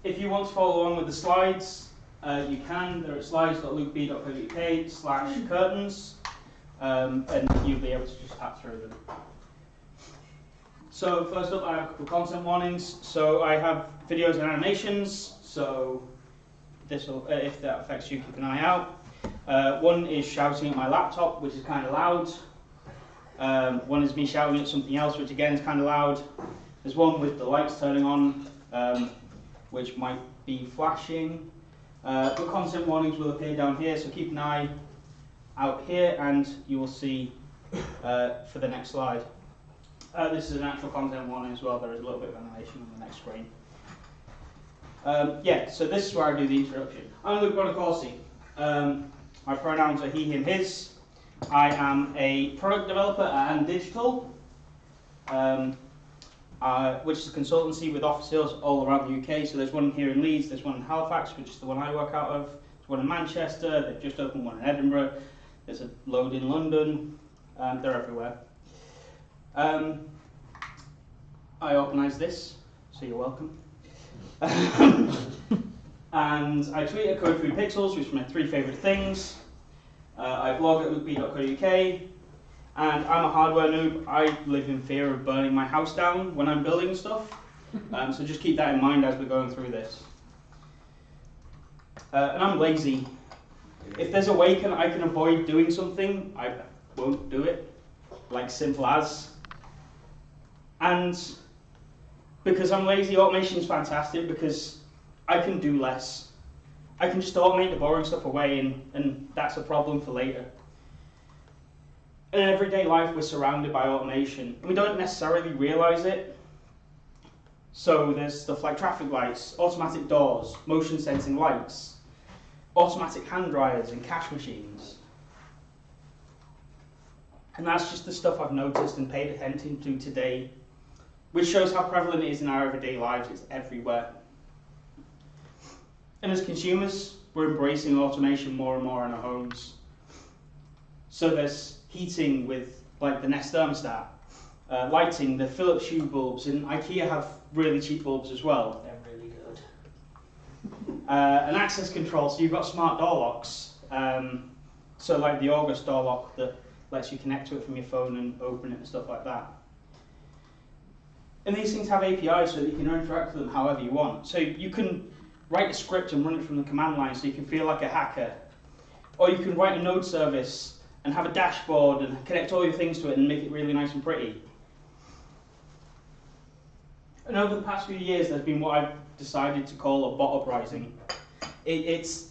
If you want to follow along with the slides, you can. They're at slides.lukeb.co.uk/curtains, and you'll be able to just tap through them. So first up, I have a couple of content warnings. So I have videos and animations. So this will, if that affects you, keep an eye out. One is shouting at my laptop, which is kind of loud. One is me shouting at something else, which again is kind of loud. There's one with the lights turning on, which might be flashing. But content warnings will appear down here, so keep an eye out here, and you will see for the next slide. This is an actual content warning as well. There is a little bit of animation on the next screen. Yeah, so this is where I do the introduction. I'm Bonaccorsi. My pronouns are he, him, his. I am a product developer at Digital, which is a consultancy with offices all around the UK. So there's one here in Leeds, there's one in Halifax, which is the one I work out of. There's one in Manchester, they've just opened one in Edinburgh. There's a load in London, they're everywhere. I organised this, so you're welcome. And I tweet at Code 3 Pixels, which is my 3 favourite things. I blog at lukeb.co.uk, and I'm a hardware noob. I live in fear of burning my house down when I'm building stuff, so just keep that in mind as we're going through this. And I'm lazy. If there's a way I can avoid doing something, I won't do it, like simple as. And because I'm lazy, automation is fantastic because I can do less. I can just automate the boring stuff away, and that's a problem for later. In everyday life, we're surrounded by automation, and we don't necessarily realize it. So there's stuff like traffic lights, automatic doors, motion sensing lights, automatic hand dryers, and cash machines. And that's just the stuff I've noticed and paid attention to today, which shows how prevalent it is in our everyday lives. It's everywhere. And as consumers, we're embracing automation more and more in our homes. So there's heating with like the Nest thermostat, lighting, the Philips Hue bulbs, and IKEA have really cheap bulbs as well. They're really good. And access control, so you've got smart door locks. So like the August door lock that lets you connect to it from your phone and open it and stuff like that. And these things have APIs so that you can interact with them however you want. So you can write a script and run it from the command line so you can feel like a hacker. Or you can write a node service and have a dashboard and connect all your things to it and make it really nice and pretty. And over the past few years, there's been what I've decided to call a bot uprising. It's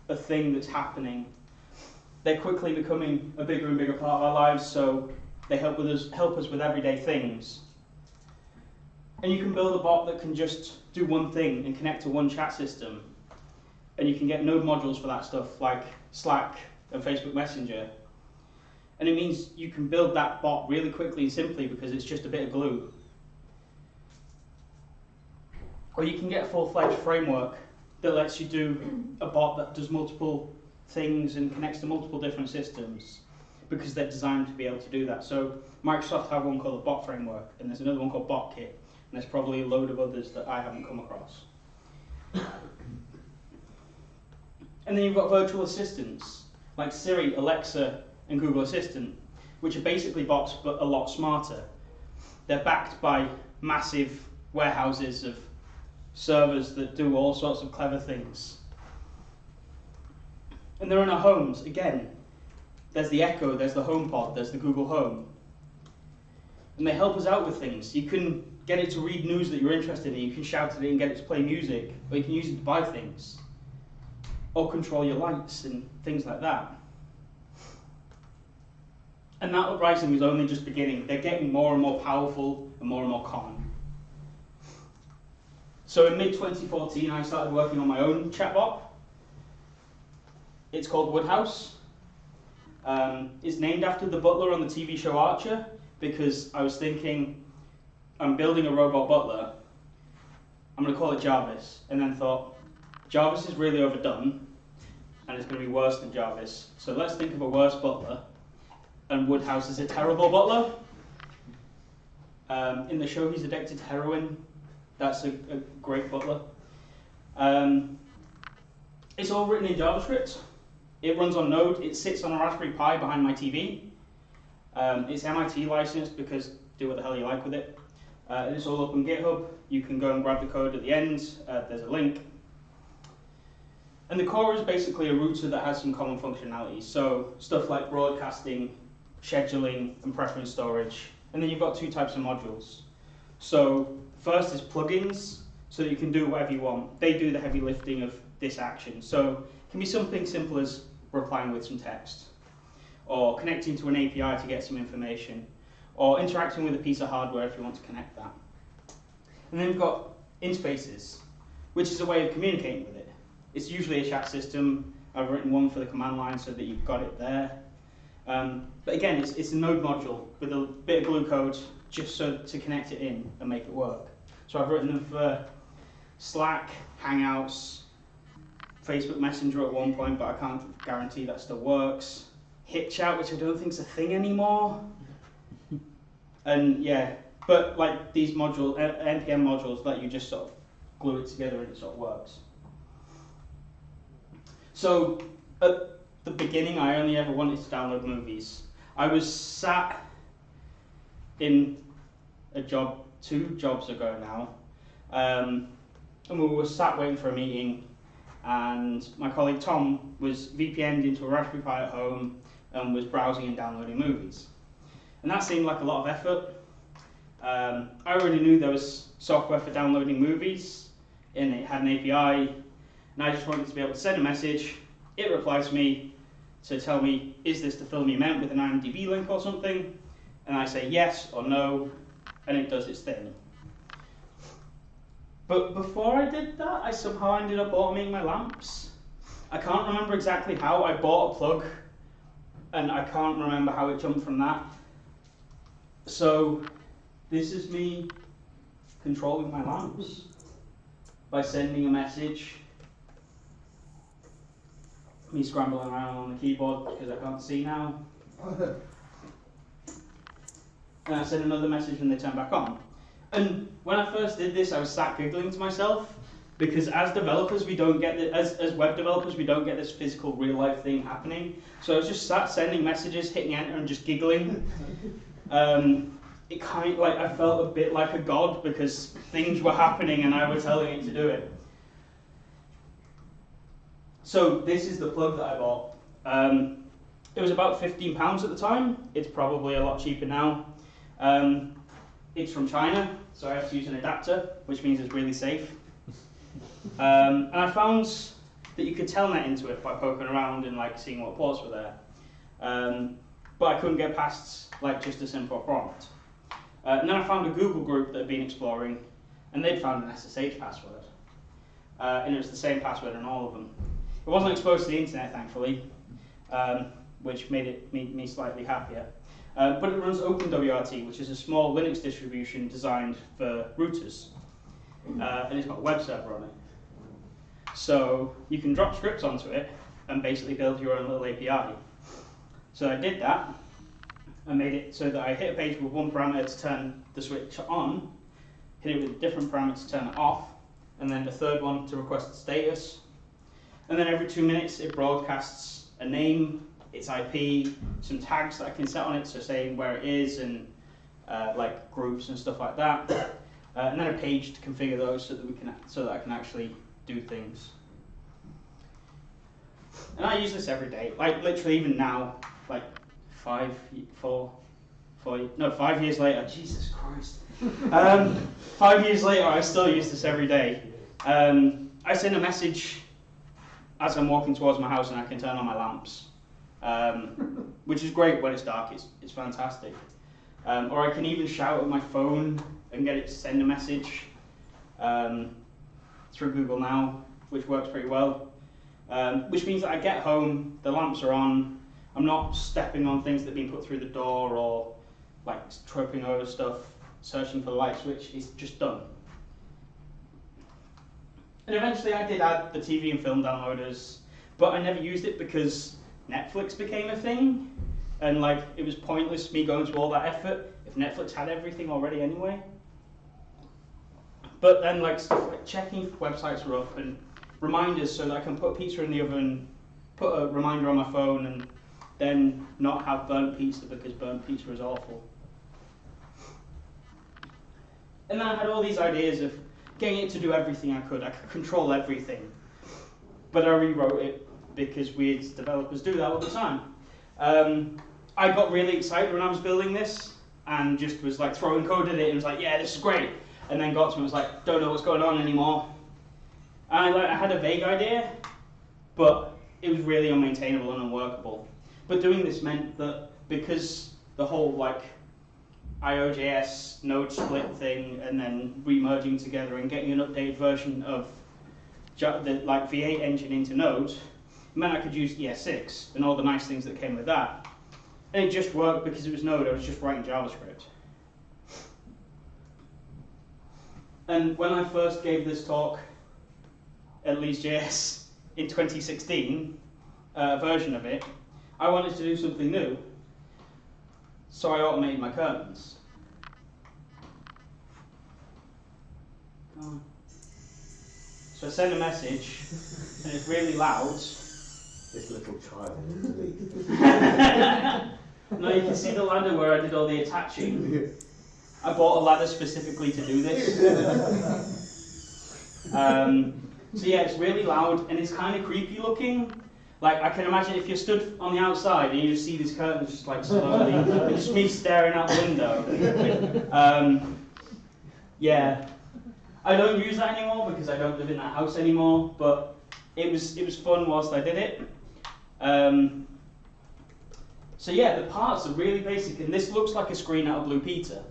a thing that's happening. They're quickly becoming a bigger and bigger part of our lives, so they help us with everyday things. And you can build a bot that can just do one thing and connect to one chat system. And you can get node modules for that stuff like Slack and Facebook Messenger. And it means you can build that bot really quickly and simply because it's just a bit of glue. Or you can get a full-fledged framework that lets you do a bot that does multiple things and connects to multiple different systems because they're designed to be able to do that. So Microsoft have one called the Bot Framework, and there's another one called BotKit. And there's probably a load of others that I haven't come across. And then you've got virtual assistants, like Siri, Alexa, and Google Assistant, which are basically bots, but a lot smarter. They're backed by massive warehouses of servers that do all sorts of clever things. And they're in our homes. Again, there's the Echo, there's the HomePod, there's the Google Home. And they help us out with things. You can get it to read news that you're interested in, you can shout at it and get it to play music, or you can use it to buy things, or control your lights and things like that. And that uprising is only just beginning. They're getting more and more powerful and more common. So in mid-2014, I started working on my own chatbot. It's called Woodhouse. It's named after the butler on the TV show Archer, because I was thinking, I'm building a robot butler, I'm going to call it Jarvis, and then thought, Jarvis is really overdone, and it's going to be worse than Jarvis, so let's think of a worse butler, and Woodhouse is a terrible butler. In the show, he's addicted to heroin. That's a great butler. It's all written in JavaScript. It runs on Node. It sits on a Raspberry Pi behind my TV. It's MIT licensed because do what the hell you like with it. It's all up on GitHub. You can go and grab the code at the end. There's a link. And the core is basically a router that has some common functionalities. So stuff like broadcasting, scheduling, and preference storage. And then you've got two types of modules. So first is plugins, so that you can do whatever you want. They do the heavy lifting of this action. So it can be something simple as replying with some text, or connecting to an API to get some information, or interacting with a piece of hardware if you want to connect that. And then we've got interfaces, which is a way of communicating with it. It's usually a chat system. I've written one for the command line so that you've got it there. But again, it's a Node module with a bit of glue code just so to connect it in and make it work. So I've written them for Slack, Hangouts, Facebook Messenger at one point, but I can't guarantee that still works. HipChat, which I don't think is a thing anymore. And yeah, but like these modules, NPM modules, let you just sort of glue it together and it sort of works. So at the beginning, I only ever wanted to download movies. I was sat in a job 2 jobs ago now, and we were sat waiting for a meeting, and my colleague Tom was VPN'd into a Raspberry Pi at home and was browsing and downloading movies. And that seemed like a lot of effort. I already knew there was software for downloading movies, and it had an API, and I just wanted to be able to send a message. It replies to me to tell me, is this the film you meant, with an IMDb link or something? And I say yes or no, and it does its thing. But before I did that, I somehow ended up automating my lamps. I can't remember exactly how. I bought a plug, and I can't remember how it jumped from that. So this is me controlling my lamps by sending a message. Me scrambling around on the keyboard because I can't see now. And I send another message when they turn back on. And when I first did this, I was sat giggling to myself, because as developers, we don't get as web developers, we don't get this physical real life thing happening. So I was just sat sending messages, hitting enter, and just giggling. It kind of like I felt a bit like a god because things were happening and I was telling it to do it. So this is the plug that I bought. It was about £15 at the time. It's probably a lot cheaper now. It's from China, so I have to use an adapter, which means it's really safe. And I found that you could telnet into it by poking around and like seeing what ports were there. But I couldn't get past like just a simple prompt. And then I found a Google group that had been exploring, and they'd found an SSH password. And it was the same password in all of them. It wasn't exposed to the internet, thankfully, which made me slightly happier. But it runs OpenWRT, which is a small Linux distribution designed for routers. And it's got a web server on it. So you can drop scripts onto it and basically build your own little API. So I did that. I made it so that I hit a page with one parameter to turn the switch on, hit it with a different parameter to turn it off, and then a third one to request the status. And then every 2 minutes it broadcasts a name, its IP, some tags that I can set on it, so saying where it is and like groups and stuff like that. And then a page to configure those so that I can actually do things. And I use this every day, like literally even now, like 5 years later, Jesus Christ. 5 years later, I still use this every day. I send a message as I'm walking towards my house and I can turn on my lamps, which is great when it's dark, it's fantastic. Or I can even shout at my phone and get it to send a message through Google Now, which works pretty well. Which means that I get home, the lamps are on, I'm not stepping on things that have been put through the door or like tripping over stuff, searching for the light switch, it's just done. And eventually I did add the TV and film downloaders, but I never used it because Netflix became a thing, and like it was pointless me going through all that effort if Netflix had everything already anyway. But then like stuff like checking if websites were up and reminders so that I can put pizza in the oven, put a reminder on my phone, and then not have burnt pizza because burnt pizza is awful. And then I had all these ideas of getting it to do everything I could. I could control everything. But I rewrote it because we as developers do that all the time. I got really excited when I was building this and just was like throwing code at it and was like, yeah, this is great. And then got to it and was like, don't know what's going on anymore. And I had a vague idea, but it was really unmaintainable and unworkable. But doing this meant that because the whole like IOJS node split thing and then remerging together and getting an updated version of the like V8 engine into Node, it meant I could use ES6 and all the nice things that came with that. And it just worked because it was Node, I was just writing JavaScript. And when I first gave this talk at LeedsJS in 2016, a version of it, I wanted to do something new. So I automated my curtains. So I send a message, and it's really loud. This little child. No, you can see the ladder where I did all the attaching. I bought a ladder specifically to do this. So yeah, it's really loud, and it's kind of creepy looking. Like, I can imagine if you're stood on the outside and you just see these curtains just like slowly, it's just me staring out the window. Yeah. I don't use that anymore because I don't live in that house anymore, but it was fun whilst I did it. So yeah, the parts are really basic, and this looks like a screen out of Blue Peter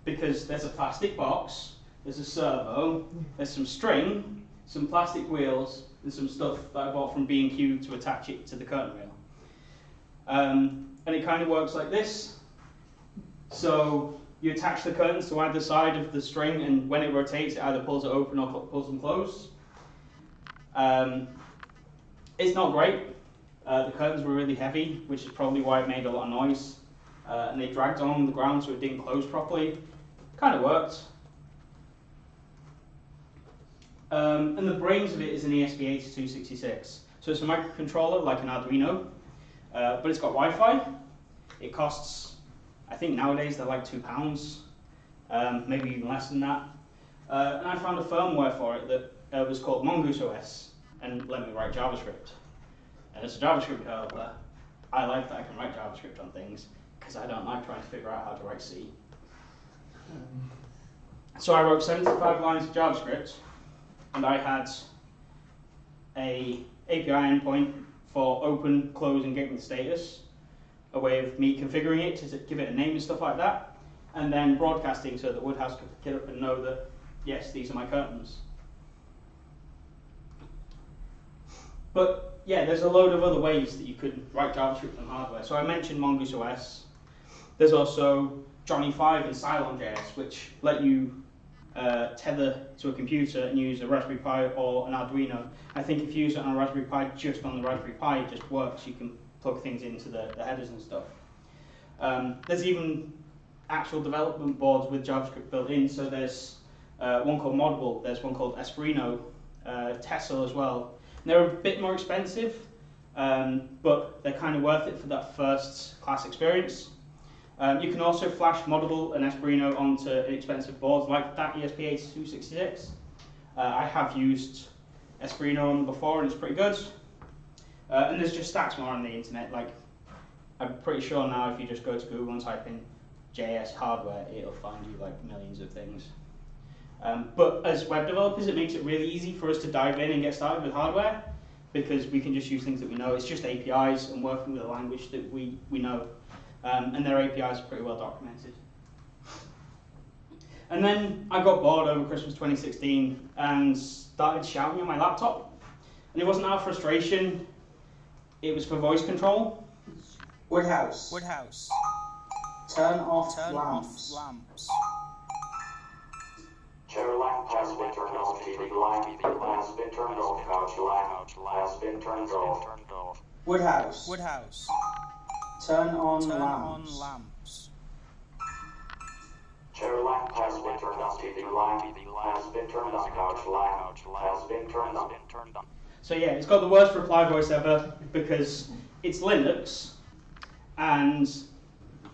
because there's a plastic box, there's a servo, there's some string, some plastic wheels, and some stuff that I bought from B&Q to attach it to the curtain rail. And it kind of works like this. So you attach the curtains to either side of the string, and when it rotates, it either pulls it open or pulls them closed. It's not great. The curtains were really heavy, which is probably why it made a lot of noise. And they dragged on the ground so it didn't close properly. Kind of worked. And the brains of it is an ESP8266. So it's a microcontroller like an Arduino, but it's got Wi-Fi. It costs, I think nowadays they're like £2, maybe even less than that. And I found a firmware for it that was called Mongoose OS and let me write JavaScript. And as a JavaScript developer, I like that I can write JavaScript on things because I don't like trying to figure out how to write C. So I wrote 75 lines of JavaScript, and I had a API endpoint for open, close, and getting the status, a way of me configuring it to give it a name and stuff like that, and then broadcasting so that Woodhouse could pick it up and know that, yes, these are my curtains. But yeah, there's a load of other ways that you could write JavaScript on hardware. So I mentioned Mongoose OS. There's also Johnny 5 and Cylon.js, which let you tether to a computer and use a Raspberry Pi or an Arduino. I think if you use it on a Raspberry Pi, just on the Raspberry Pi, it just works. You can plug things into the headers and stuff. There's even actual development boards with JavaScript built in. So there's one called Modable, there's one called Espruino, Tessel as well. And they're a bit more expensive, but they're kind of worth it for that first class experience. You can also flash Modable and Espruino onto inexpensive boards like that ESP8266. I have used Espruino on before and it's pretty good. And there's just stacks more on the internet. Like, I'm pretty sure now if you just go to Google and type in JS hardware, it'll find you like millions of things. But as web developers, it makes it really easy for us to dive in and get started with hardware because we can just use things that we know. It's just APIs and working with a language that we know. And their APIs are pretty well documented. And then I got bored over Christmas 2016 and started shouting at my laptop. And it wasn't out of frustration, it was for voice control. Woodhouse. Woodhouse. Turn off Turn lamps. off lamps. Chair lamp has been turned off. TV lamp has been turned off. Couch lamp has been turned off. Woodhouse. Woodhouse. Turn on Turn lamps. on lamps. Chair lamp has been turned on. TV lamp has been turned on. Couch lamp has been turned on. So yeah, it's got the worst reply voice ever because it's Linux, and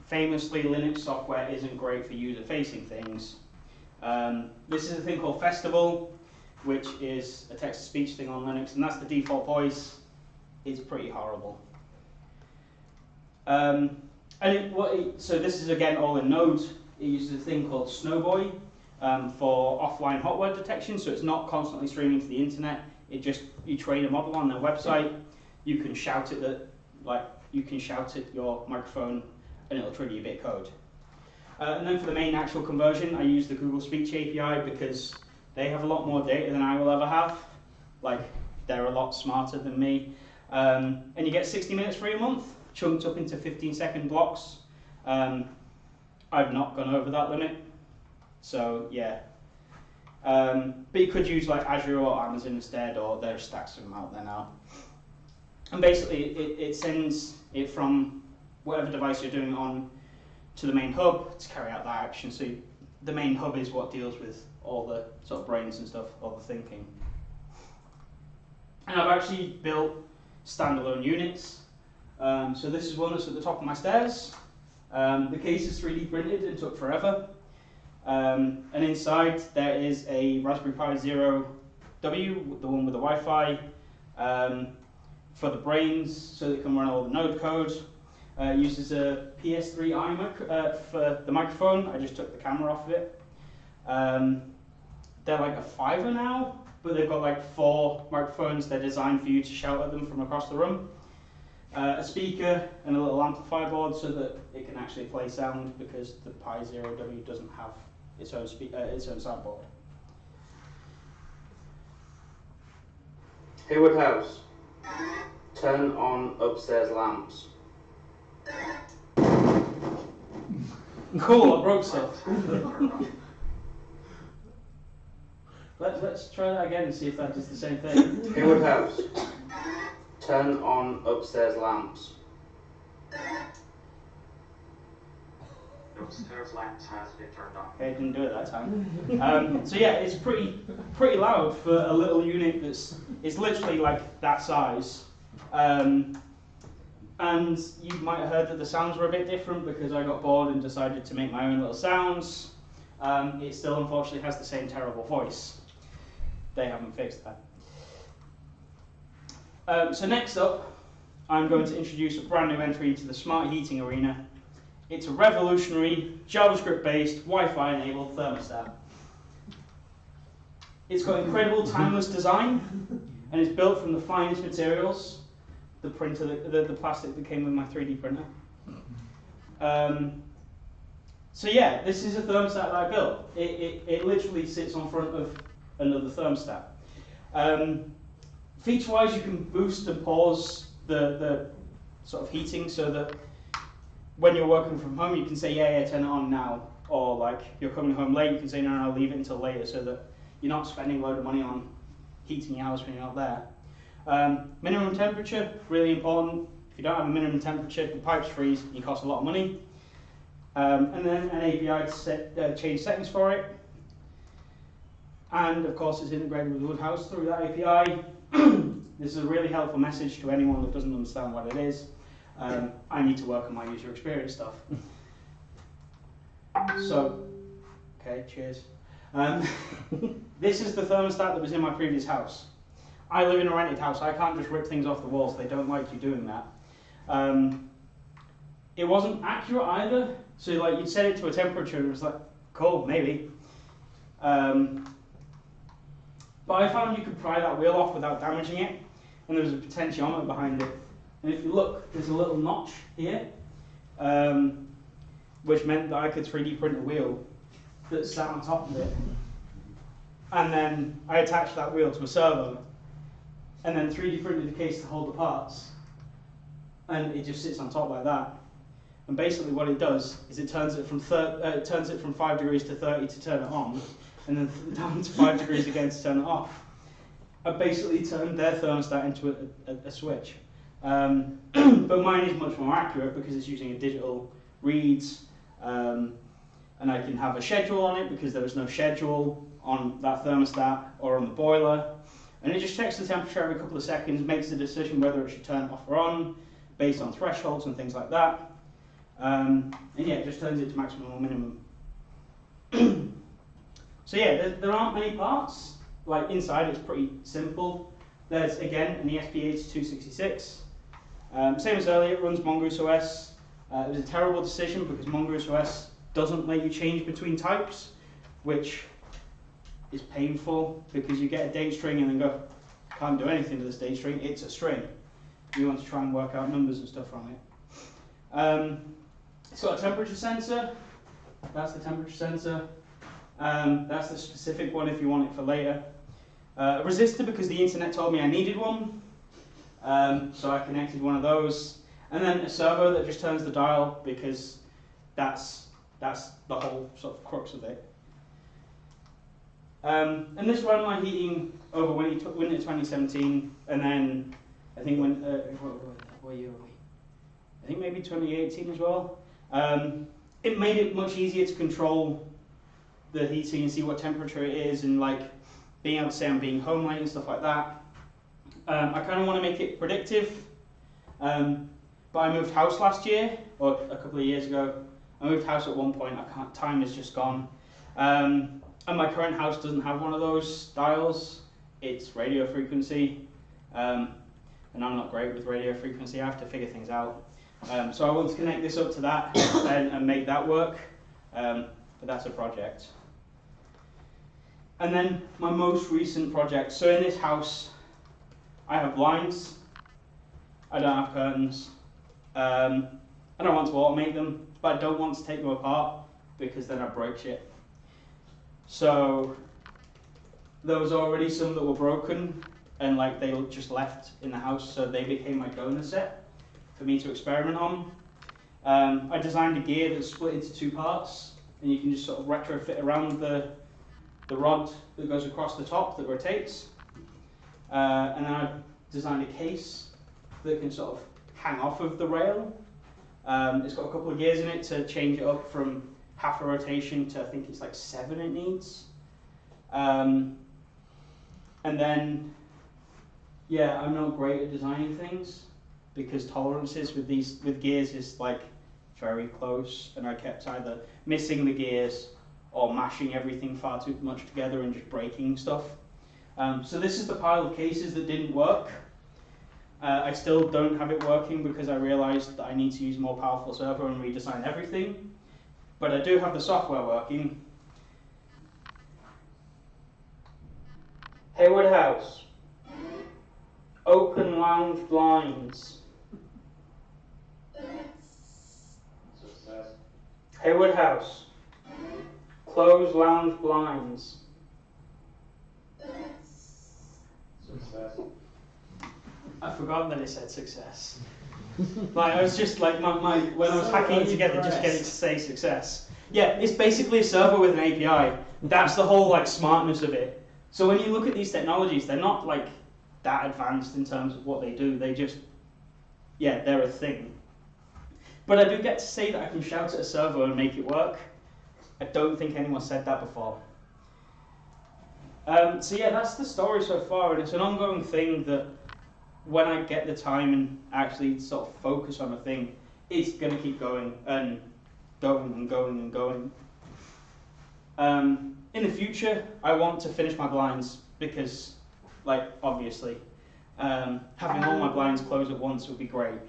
famously Linux software isn't great for user-facing things. This is a thing called Festival, which is a text-to-speech thing on Linux, and that's the default voice. It's pretty horrible. So this is again all in Node. It uses a thing called Snowboy for offline hot word detection, so it's not constantly streaming to the internet. It just, you train a model on their website. You can shout it at your microphone, and it'll trigger your bit code. And then for the main actual conversion, I use the Google Speech API because they have a lot more data than I will ever have. Like, they're a lot smarter than me. And you get 60 minutes free a month, chunked up into 15-second blocks. I've not gone over that limit, so yeah. But you could use like Azure or Amazon instead, or there are stacks of them out there now. And basically, it sends it from whatever device you're doing it on to the main hub to carry out that action. So the main hub is what deals with all the sort of brains and stuff, all the thinking. And I've actually built standalone units. So this is one that's at the top of my stairs. The case is 3D printed and took forever. And inside there is a Raspberry Pi Zero W, the one with the Wi-Fi, for the brains, so that it can run all the Node code. It uses a PS3i for the microphone. I just took the camera off of it. They're like a $5 now, but they've got like 4 microphones. They're designed for you to shout at them from across the room. A speaker and a little amplifier board so that it can actually play sound, because the Pi Zero W doesn't have its own soundboard. Hayward House. Turn on upstairs lamps. Cool, I broke stuff. Let's try that again and see if that does the same thing. Hayward House. Turn on upstairs lamps. Upstairs lamps has been turned on. Okay, didn't do it that time. So yeah, it's pretty loud for a little unit it's literally like that size. And you might have heard that the sounds were a bit different because I got bored and decided to make my own little sounds. It still unfortunately has the same terrible voice. They haven't fixed that. So next up, I'm going to introduce a brand new entry into the smart heating arena. It's a revolutionary JavaScript-based Wi-Fi enabled thermostat. It's got incredible timeless design and it's built from the finest materials. The printer, the plastic that came with my 3D printer. So yeah, this is a thermostat that I built. It literally sits on front of another thermostat. Feature-wise, you can boost and pause the sort of heating so that when you're working from home, you can say, yeah, turn it on now. Or like, you're coming home late, you can say, no, leave it until later, so that you're not spending a load of money on heating your house when you're not there. Minimum temperature, really important. If you don't have a minimum temperature, the pipes freeze, and you cost a lot of money. And then an API to change settings for it. And of course, it's integrated with Woodhouse through that API. This is a really helpful message to anyone that doesn't understand what it is. I need to work on my user experience stuff. So, okay, cheers. This is the thermostat that was in my previous house. I live in a rented house. I can't just rip things off the walls. They don't like you doing that. It wasn't accurate either. So like you'd set it to a temperature and it was like, cool, maybe. But I found you could pry that wheel off without damaging it. And there was a potentiometer behind it. And if you look, there's a little notch here, which meant that I could 3D print a wheel that sat on top of it. And then I attached that wheel to a servo, and then 3D printed the case to hold the parts. And it just sits on top like that. And basically what it does is it turns it from 5 degrees to 30 to turn it on, and then down to 5 degrees again to turn it off. I basically turned their thermostat into a switch. But mine is much more accurate because it's using a digital reads. and I can have a schedule on it because there was no schedule on that thermostat or on the boiler. And it just checks the temperature every couple of seconds, makes the decision whether it should turn off or on based on thresholds and things like that. And yeah, it just turns it to maximum or minimum. So yeah, there aren't many parts. Like inside it's pretty simple. There's again an ESP8266. Same as earlier, it runs Mongoose OS. It was a terrible decision because Mongoose OS doesn't let you change between types, which is painful because you get a date string and then go, can't do anything with this date string, it's a string. You want to try and work out numbers and stuff from it. It's got a temperature sensor. That's the temperature sensor. That's the specific one if you want it for later. A resistor because the internet told me I needed one. So I connected one of those. And then a servo that just turns the dial because that's the whole sort of crux of it. And this ran my heating over winter 2017, and then I think what year are we? I think maybe 2018 as well. It made it much easier to control the heating and see what temperature it is, and like being able to say I'm being home late and stuff like that. I kind of want to make it predictive, but I moved house last year, or a couple of years ago. I moved house at one point. Time is just gone. And my current house doesn't have one of those dials. It's radio frequency, and I'm not great with radio frequency. I have to figure things out. So I want to connect this up to that and make that work, but that's a project. And then my most recent project. So in this house, I have blinds. I don't have curtains. I don't want to automate them, but I don't want to take them apart because then I break shit. So there was already some that were broken and like they just left in the house, so they became my donor set for me to experiment on. I designed a gear that's split into two parts, and you can just sort of retrofit around the rod that goes across the top that rotates. And then I designed a case that can sort of hang off of the rail. It's got a couple of gears in it to change it up from half a rotation to I think it's like 7 it needs. And then, yeah, I'm not great at designing things because tolerances with gears is like very close, and I kept either missing the gears or mashing everything far too much together and just breaking stuff. So this is the pile of cases that didn't work. I still don't have it working because I realized that I need to use a more powerful servo and redesign everything. But I do have the software working. Hayward House. Open lounge blinds. Success. Hayward House. Close lounge blinds. Success. I forgot that it said success. Like I was just like when I was hacking it together, just getting to say success. Yeah, it's basically a servo with an API. That's the whole like smartness of it. So when you look at these technologies, they're not like that advanced in terms of what they do. They just, yeah, they're a thing. But I do get to say that I can shout at a servo and make it work. I don't think anyone said that before. So yeah, that's the story so far, and it's an ongoing thing that when I get the time and actually sort of focus on a thing, it's going to keep going and going and going and going. In the future, I want to finish my blinds because, like, obviously, having all my blinds closed at once would be great.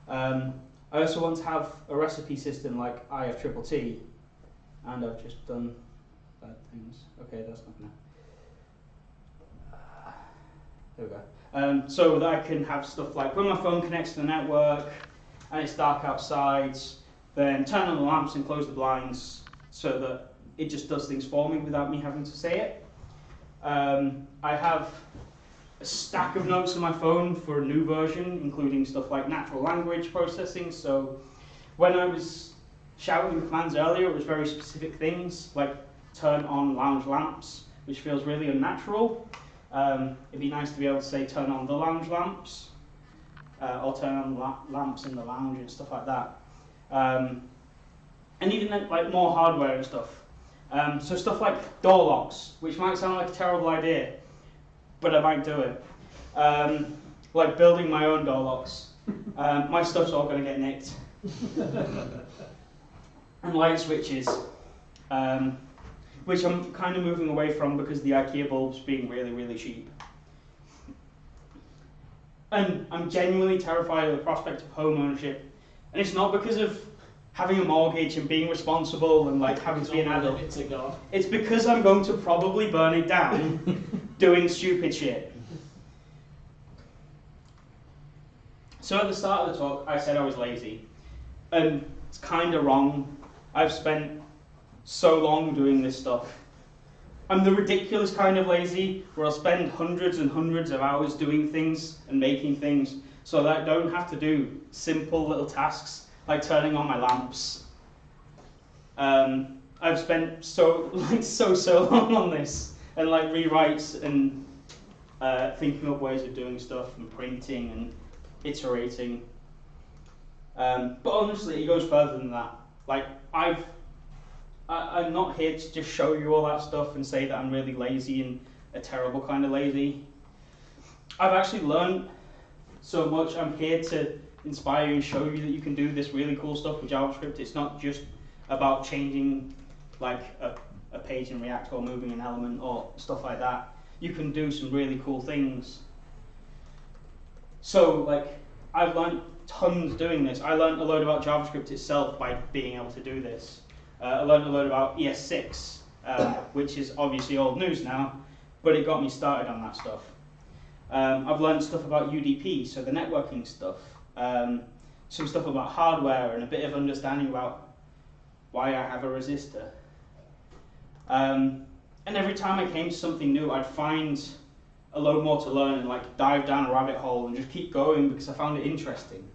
I also want to have a recipe system like IFTTT, and I've just done bad things. Okay, that's not gonna. There we go. So that I can have stuff like when my phone connects to the network and it's dark outside, then turn on the lamps and close the blinds so that it just does things for me without me having to say it. I have a stack of notes on my phone for a new version, including stuff like natural language processing. So when I was shouting commands earlier, it was very specific things like turn on lounge lamps, which feels really unnatural. It'd be nice to be able to say turn on the lounge lamps, or turn on lamps in the lounge and stuff like that. and even then, like more hardware and stuff. So stuff like door locks, which might sound like a terrible idea, but I might do it. Like building my own door locks. My stuff's all going to get nicked. And light switches, which I'm kind of moving away from because the IKEA bulbs being really, really cheap. And I'm genuinely terrified of the prospect of home ownership. And it's not because of having a mortgage and being responsible and like having to be an adult. It's because I'm going to probably burn it down doing stupid shit. So at the start of the talk, I said I was lazy. And it's kind of wrong. I've spent so long doing this stuff. I'm the ridiculous kind of lazy where I'll spend hundreds and hundreds of hours doing things and making things so that I don't have to do simple little tasks like turning on my lamps. I've spent so long on this and like rewrites and thinking up ways of doing stuff and printing and iterating. But honestly, it goes further than that. Like I'm not here to just show you all that stuff and say that I'm really lazy and a terrible kind of lazy. I've actually learned so much. I'm here to inspire you and show you that you can do this really cool stuff with JavaScript. It's not just about changing like a page in React or moving an element or stuff like that. You can do some really cool things. So like I've learned tons doing this. I learned a load about JavaScript itself by being able to do this. I learned a lot about ES6, which is obviously old news now, but it got me started on that stuff. I've learned stuff about UDP, so the networking stuff, some stuff about hardware, and a bit of understanding about why I have a resistor. And every time I came to something new, I'd find a load more to learn and like dive down a rabbit hole and just keep going because I found it interesting.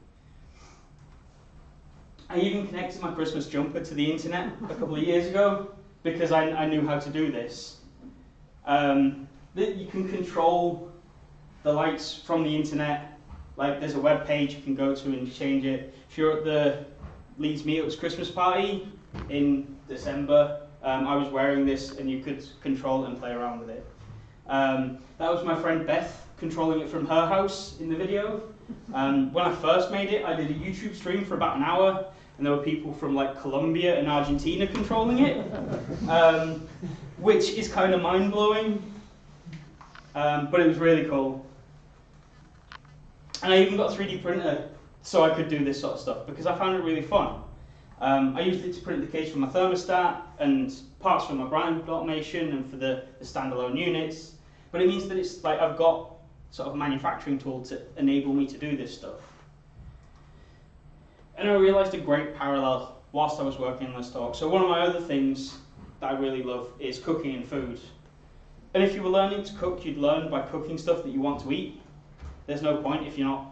I even connected my Christmas jumper to the internet a couple of years ago because I knew how to do this. You can control the lights from the internet. Like there's a web page you can go to and change it. If you're at the Leeds Meetups Christmas party in December, I was wearing this and you could control it and play around with it. That was my friend Beth controlling it from her house in the video. When I first made it, I did a YouTube stream for about an hour, and there were people from like Colombia and Argentina controlling it, which is kind of mind-blowing, but it was really cool. And I even got a 3D printer so I could do this sort of stuff because I found it really fun. I used it to print the case for my thermostat and parts for my brand automation and for the standalone units, but it means that it's like I've got sort of a manufacturing tool to enable me to do this stuff. And I realized a great parallel whilst I was working on this talk. So one of my other things that I really love is cooking and food. And if you were learning to cook, you'd learn by cooking stuff that you want to eat. There's no point if you're not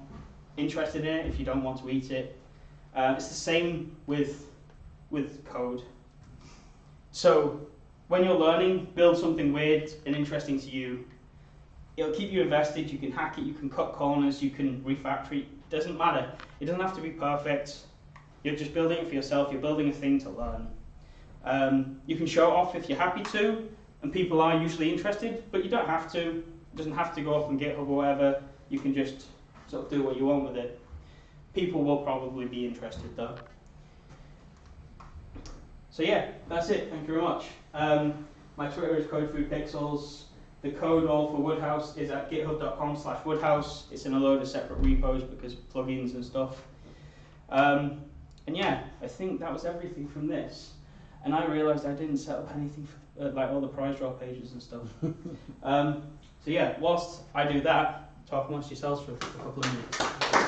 interested in it, if you don't want to eat it. It's the same with code. So when you're learning, build something weird and interesting to you. It'll keep you invested, you can hack it, you can cut corners, you can refactor it, it doesn't matter. It doesn't have to be perfect. You're just building it for yourself, you're building a thing to learn. You can show it off if you're happy to, and people are usually interested, but you don't have to. It doesn't have to go off on GitHub or whatever. You can just sort of do what you want with it. People will probably be interested though. So yeah, that's it, thank you very much. My Twitter is CodeFoodPixels. The code all for Woodhouse is at github.com/Woodhouse. It's in a load of separate repos because of plugins and stuff. And yeah, I think that was everything from this. And I realized I didn't set up anything for like all the prize draw pages and stuff. So yeah, whilst I do that, talk amongst yourselves for a couple of minutes.